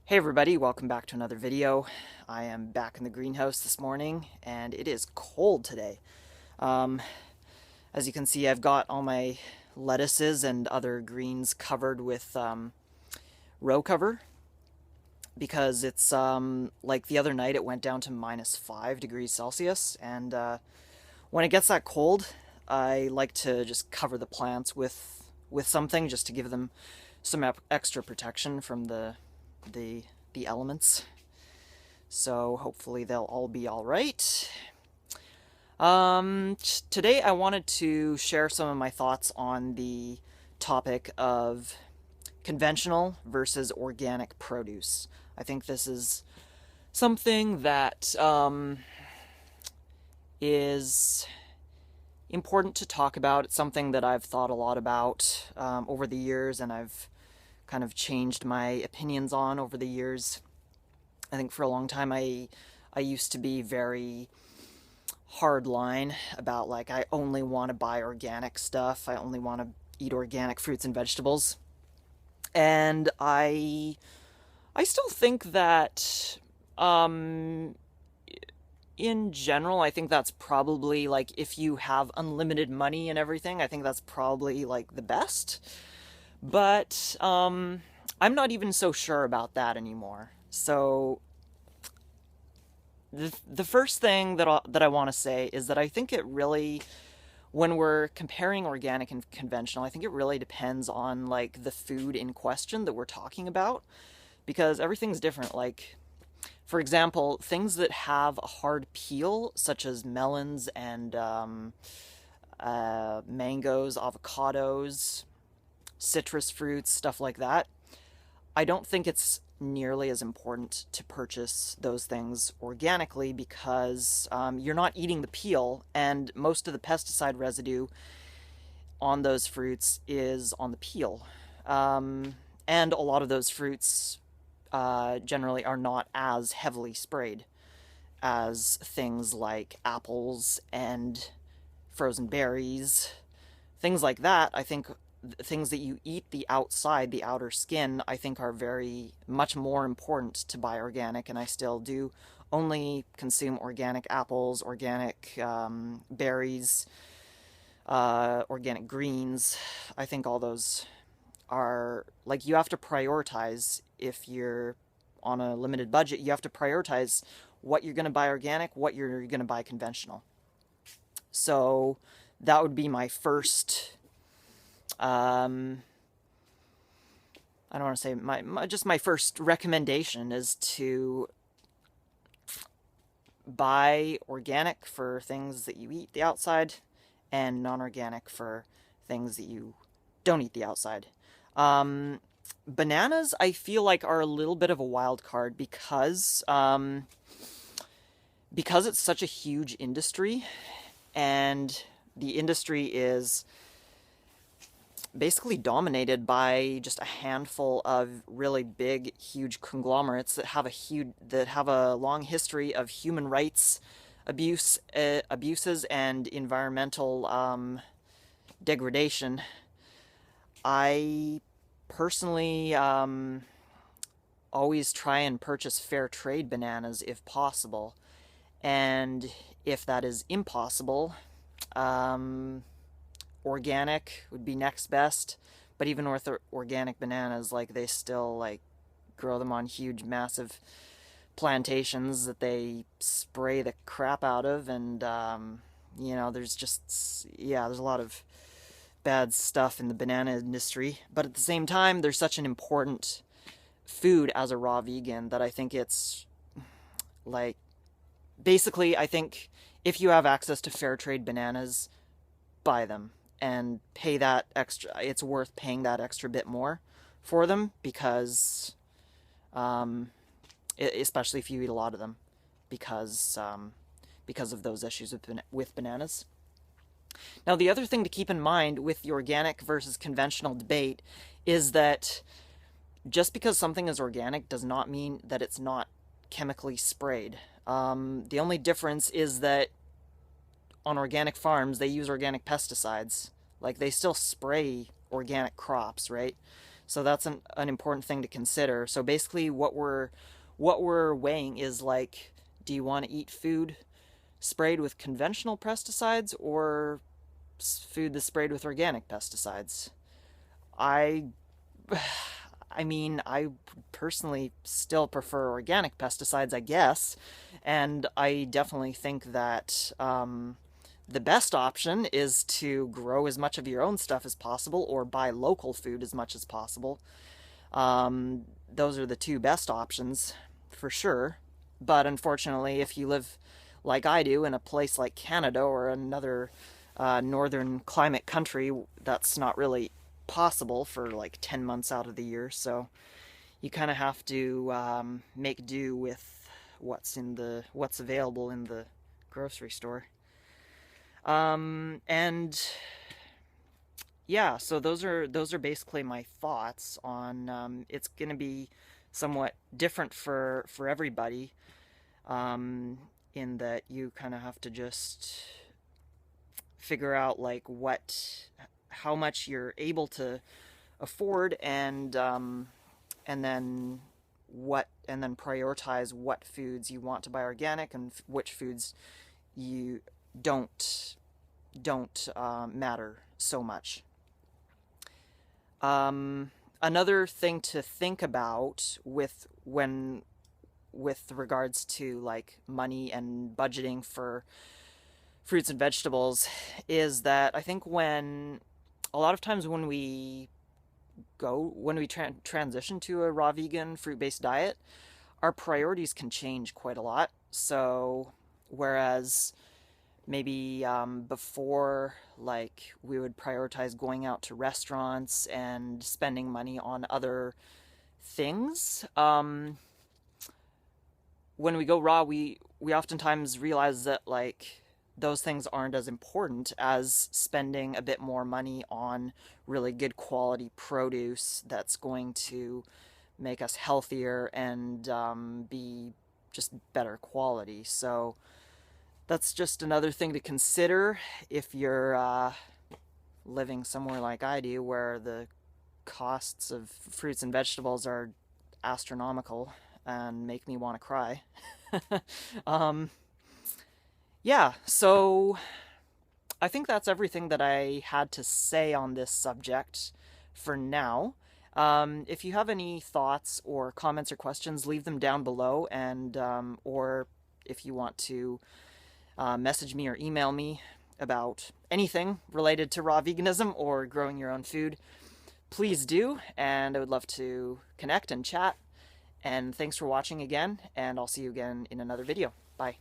Hey everybody, welcome back to another video. I am back in the greenhouse this morning and it is cold today. Um, as you can see, I've got all my lettuces and other greens covered with row cover because it's like the other night it went down to -5 degrees Celsius, and when it gets that cold, I like to just cover the plants with something just to give them some extra protection from the the elements. So hopefully they'll all be all right. Today I wanted to share some of my thoughts on the topic of conventional versus organic produce. I think this is something that is important to talk about. It's something that I've thought a lot about over the years, and I've kind of changed my opinions on over the years. I think for a long time I used to be very hard line about, like, I only want to buy organic stuff. I only want to eat organic fruits and vegetables. And I still think that in general, I think that's probably, like, if you have unlimited money and everything, I think that's probably like the best. But I'm not even so sure about that anymore. So the first thing that I want to say is that I think it really, when we're comparing organic and conventional, I think it really depends on, like, the food in question that we're talking about, because everything's different. Like, for example, things that have a hard peel, such as melons and mangoes, avocados, citrus fruits, stuff like that, I don't think it's nearly as important to purchase those things organically, because you're not eating the peel, and most of the pesticide residue on those fruits is on the peel. And a lot of those fruits generally are not as heavily sprayed as things like apples and frozen berries, things like that. I think things that you eat, the outside, the outer skin, I think are very much more important to buy organic, and I still do only consume organic apples, organic berries, organic greens. I think all those are, like, you have to prioritize. If you're on a limited budget, you have to prioritize what you're going to buy organic, what you're going to buy conventional. So that would be my first I don't want to say just my first recommendation is to buy organic for things that you eat the outside, and non-organic for things that you don't eat the outside. Bananas, I feel like, are a little bit of a wild card because it's such a huge industry, and the industry is basically dominated by just a handful of really big, huge conglomerates that have a long history of human rights abuses and environmental degradation. I personally always try and purchase fair trade bananas if possible, and if that is impossible, organic would be next best. But even with organic bananas, like, they still, like, grow them on huge, massive plantations that they spray the crap out of, and there's just, yeah, there's a lot of bad stuff in the banana industry. But at the same time, there's such an important food as a raw vegan that I think it's, like, basically, I think if you have access to fair trade bananas, buy them and pay that extra. It's worth paying that extra bit more for them, because especially if you eat a lot of them, because of those issues with bananas. Now, the other thing to keep in mind with the organic versus conventional debate is that just because something is organic does not mean that it's not chemically sprayed. The only difference is that on organic farms, they use organic pesticides. Like, they still spray organic crops, right? So that's an important thing to consider. So basically what we're weighing is like, do you want to eat food sprayed with conventional pesticides or food that's sprayed with organic pesticides? I I mean, I personally still prefer organic pesticides, I guess, and I definitely think that the best option is to grow as much of your own stuff as possible or buy local food as much as possible. Those are the two best options for sure. But unfortunately, if you live like I do in a place like Canada or another northern climate country, that's not really possible for like 10 months out of the year. So you kind of have to make do with what's available in the grocery store. And yeah, so those are basically my thoughts on it's going to be somewhat different for everybody, um, in that you kind of have to just figure out like how much you're able to afford, and then prioritize what foods you want to buy organic and which foods you don't matter so much. Another thing to think about with regards to like money and budgeting for fruits and vegetables is that I think when a lot of times when we transition to a raw vegan fruit-based diet, our priorities can change quite a lot. So whereas maybe before, like, we would prioritize going out to restaurants and spending money on other things, when we go raw, we oftentimes realize that like those things aren't as important as spending a bit more money on really good quality produce that's going to make us healthier and be just better quality. So that's just another thing to consider if you're living somewhere like I do, where the costs of fruits and vegetables are astronomical and make me want to cry. um, yeah, so I think that's everything that I had to say on this subject for now. If you have any thoughts or comments or questions, leave them down below, and or if you want to message me or email me about anything related to raw veganism or growing your own food, please do, and I would love to connect and chat. And thanks for watching again, and I'll see you again in another video. Bye.